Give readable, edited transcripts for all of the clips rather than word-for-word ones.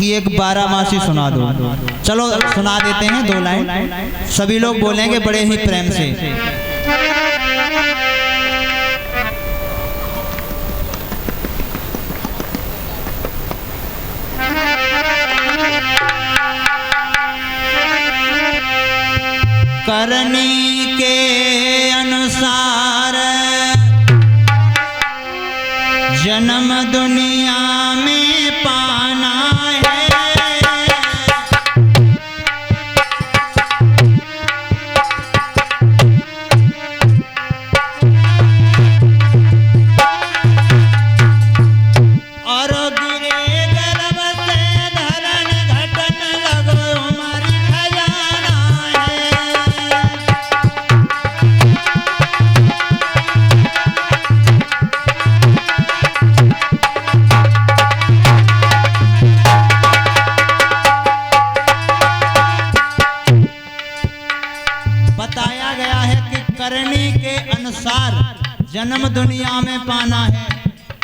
कि एक 12 मासी सुना दो। चलो सुना देते हैं 2 लाइन, सभी लोग बोलेंगे बड़े ही प्रेम से। करनी के अनुसार जन्म दुनिया में पाना है, और गिरे गर्भ से धरन घटन लगो उमर खजाना है। बताया गया है कि करनी के अनुसार जन्म दुनिया में पाना है।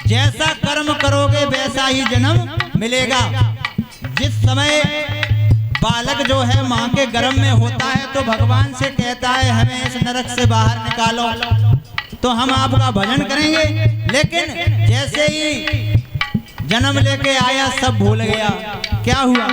जैसा कर्म करोगे वैसा ही जन्म मिलेगा। जिस समय बालक जो है माँ के गर्भ में होता है तो भगवान से कहता है हमें इस नरक से बाहर निकालो, तो हम आपका भजन करेंगे। लेकिन जैसे ही जन्म लेके आया सब भूल गया। क्या हुआ?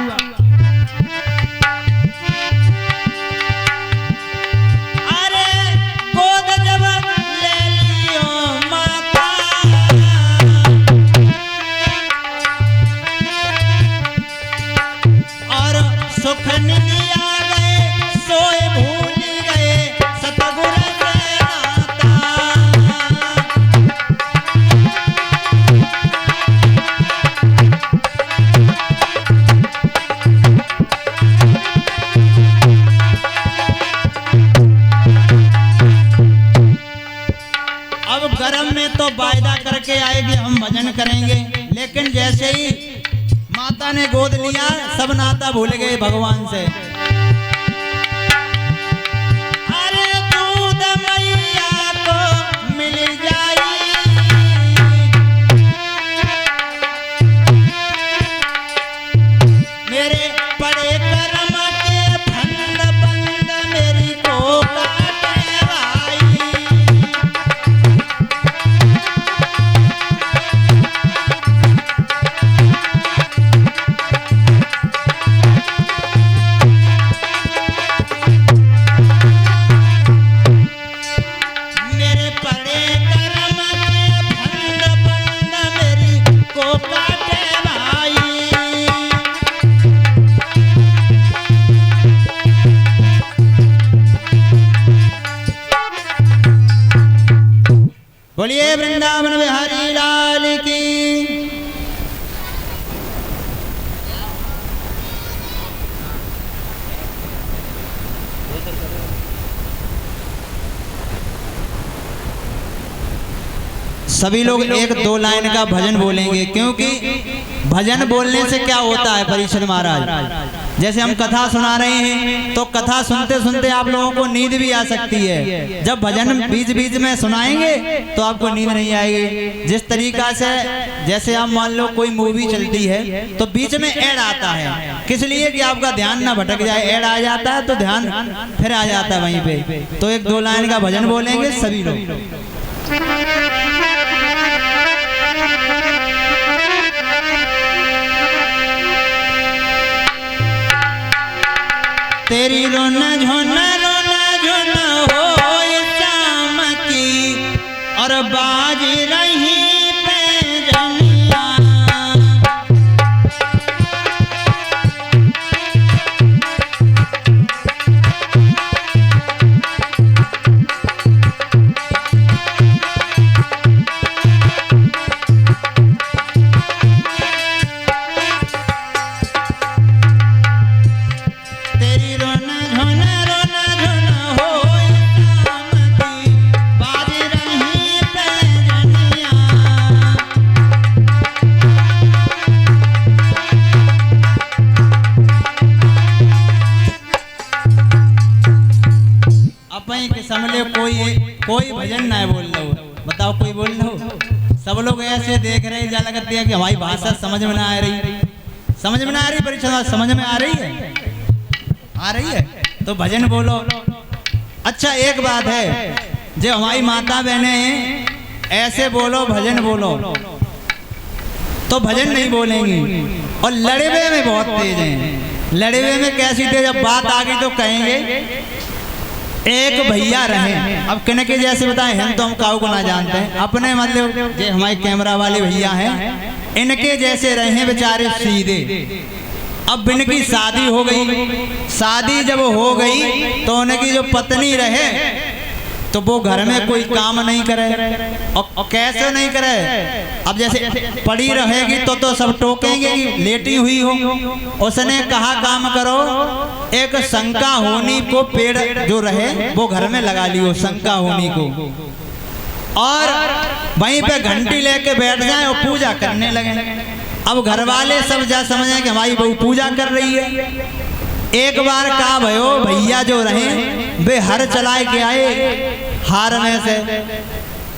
सुख निदिया गए सोए भूल गए सतगुर से नाता। अब गर्भ में तो वायदा करके आएगी हम भजन करेंगे, लेकिन जैसे ही माता ने गोद लिया सब नाता भूल गए भगवान से। अरे दूध मैया को मिल जाई, मेरे बड़े कर्म के फंद बंद मेरी को काटे भाई। बोलिए वृंदावन बिहारी लाल की। सभी लोग 1-2 लाइन का भजन बोलेंगे, क्योंकि भजन बोलने से क्या होता है परीक्षित महाराज, जैसे हम कथा सुना रहे हैं तो कथा सुनते सुनते आप लोगों को नींद भी आ सकती है। जब भजन बीच बीच में सुनाएंगे तो आपको नींद नहीं आएगी। जिस तरीका से जैसे आप मान लो कोई मूवी चलती है तो बीच में ऐड आता है, किस लिए कि आपका ध्यान ना भटक जाए। ऐड आ जाता है तो ध्यान फिर आ जाता है वहीं पे। तो 1-2 लाइन का भजन बोलेंगे सभी लोग। तेरी रोन झोन हो शाम की और बाज रही पैजनिया। समझे कोई भजन ना बोल लो, बताओ कोई बोल लो। सब लोग ऐसे देख रहे हैं, लगती है कि हमारी भाषा समझ में ना आ रही। समझ में ना आ रही परीक्षित? समझ में आ रही है? आ रही है तो भजन बोलो। अच्छा एक बात है, जो हमारी माता बहनें ऐसे बोलो भजन बोलो तो भजन नहीं बोलेंगी, और लड़वे में बहुत तेज हैं। लड़वे में कैसी तेज, जब बात आ गई तो कहेंगे एक भैया रहे। अब कहने के जैसे बताएं, हम तो हम काऊ को ना जानते हैं अपने, मतलब जो हमारे कैमरा वाले भैया हैं इनके जैसे रहे बेचारे सीधे। अब इनकी शादी हो गई, शादी जब हो गई तो उनकी जो पत्नी रहे तो वो घर में कोई काम नहीं करे। और कैसे नहीं करे, अब जैसे पड़ी रहेगी तो सब टोकेंगे कि लेटी हुई हो। उसने कहा काम करो, एक शंका होनी को पेड़ जो रहे वो घर में लगा लियो, शंका होनी को, और वहीं पे घंटी लेके बैठ जाए और पूजा करने लगे। अब घर वाले सब जा समझे कि हमारी बहू पूजा कर रही है। एक बार कहा भयो भैया जो रहे वे हर चलाए के आए हार में से,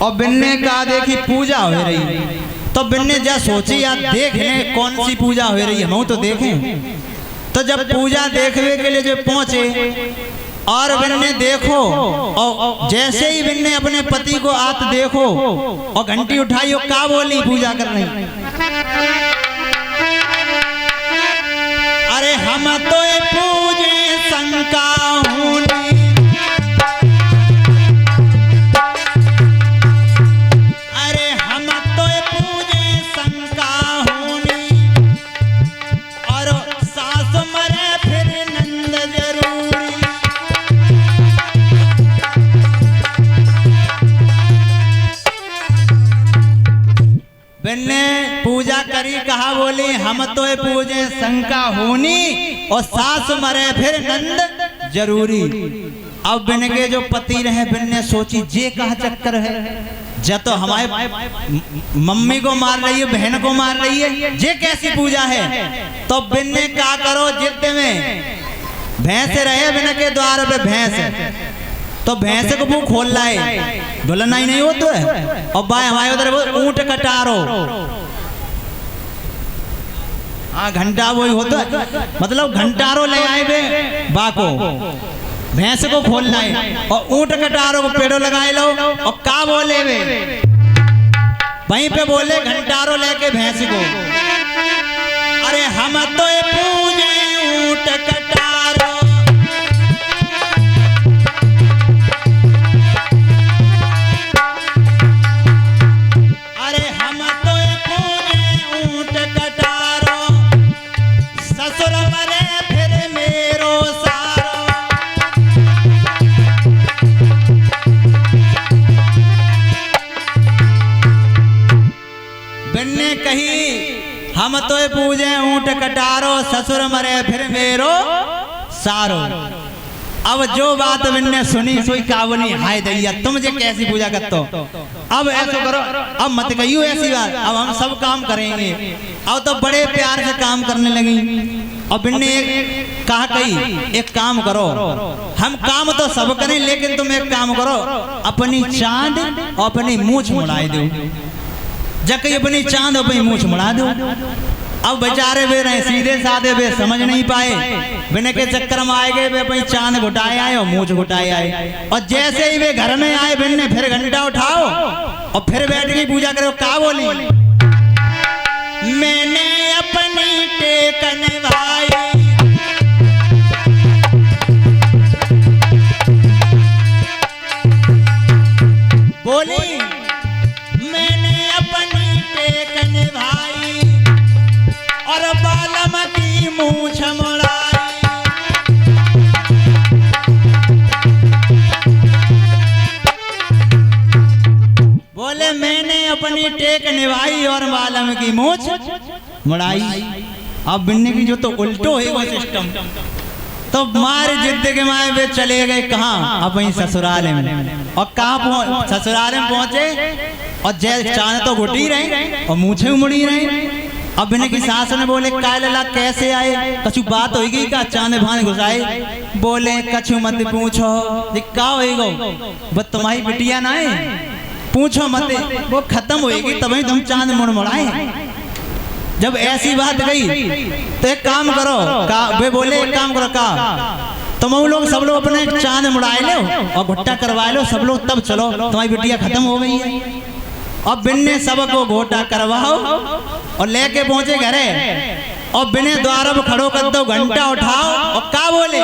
और बिन्ने कहा देखी पूजा हो रही, तो बिन्ने जा सोची यार देख लें कौन सी पूजा हो रही है, मैं तो देखें। तो जब पूजा देखने के लिए जो पहुंचे और बिन्ने देखो, और जैसे ही बिन्ने अपने पति को आत देखो और घंटी उठाई और का बोली पूजा कर रही, अरे हम तो पूजे शंका होनी, अरे हम तो पूजे शंका होनी, और सास मरे फिर नंद जरूरी। बिन्ने पूजा करी, कहा बोली हम तो पूजे शंका होनी, और सास मरे फिर नंद जरूरी। अब बिन के जो पति रहे बिन्ने सोची जे कहा चक्कर है, जब तो हमारे मम्मी को मार रही है, बहन को मार रही है, जे कैसी पूजा है। तो बिन्ने क्या करो, जिद्द में भैंस रहे बिन के द्वार पे भैंस, तो भैंस को मुंह खोल लाए, ढोलना ही नहीं होता है। और भाई हमारे उधर ऊंट कटारो, हाँ घंटा वही होता है, मतलब घंटारो ले आए बे बाको, भैंस को खोल लाए और ऊंट कटारो को पेड़ो लगाए लो, और का बोले वे वहीं पे बोले घंटारो लेके भैंस को, अरे हम तो पूजे ऊंट कटारो, हम तो पूजे ऊंट कटारो, ससुर मरे फिर मेरो सारो। अब जो बात बिन्ने सुनी सोई कावनी, हाय दैया तुम मुझे कैसी पूजा करते हो, अब ऐसा करो, अब मत कहियो ऐसी बात, अब हम सब काम करेंगे। अब तो बड़े प्यार से काम करने लगी। और बिन्ने कहा कही एक काम करो, हम काम तो सब करें लेकिन तुम एक काम करो, अपनी चांद और अपनी मूंछ मुड़ाई दो, जबकि अपनी चांद अपनी मूंछ मुड़ा दो। अब बेचारे वे रहे सीधे साधे, वे समझ नहीं पाए, बिना के चक्कर में आए गए, वे अपनी चांद घुटाए आए और मूंछ घुटाए आए। और जैसे ही वे घर में आए बिन्ने फिर घंटा उठाओ और फिर बैठ के पूजा करो। का बोली, मैंने अपनी टेकन भाई, बोली मैंने अपनी टेकन भाई और बालम की मूंछ मुड़ाई। बोले मैंने अपनी टेक निभाई और बालम की मूंछ मुड़ाई। अब बिन्ने की जो तो उल्टो है वो सिस्टम, तो मार जिद्द के माए वे चले गए कहाँ, अब वहीं ससुराल में। और कहाँ ससुराल में पहुंचे और जय चांद तो घुटी रहे और मूछे मुड़ी रहे। अब बिन्ने की सास ने बोले काय लला कैसे आए, कछु बात होगी का, चांद भान घुसाए। बोले कछु मत पूछो, का होएगो, बस तुम्हारी बिटिया ना है, पूछो मत, वो खत्म होएगी तभी तुम चांद मुड़ मुड़ाए। जब ऐसी बात गई तो एक काम करो वे बोले एक काम करो का तुम लोग सब लोग अपने चांद मुड़ाए लो और घुट्टा करवाए लो सब लोग, तब चलो तुम्हारी बिटिया खत्म हो गई है। और बिन ने सबको घोटा करवाओ और लेके पहुंचे घरे और बिने द्वार पर खड़ो कर दो, घंटा उठाओ और का बोले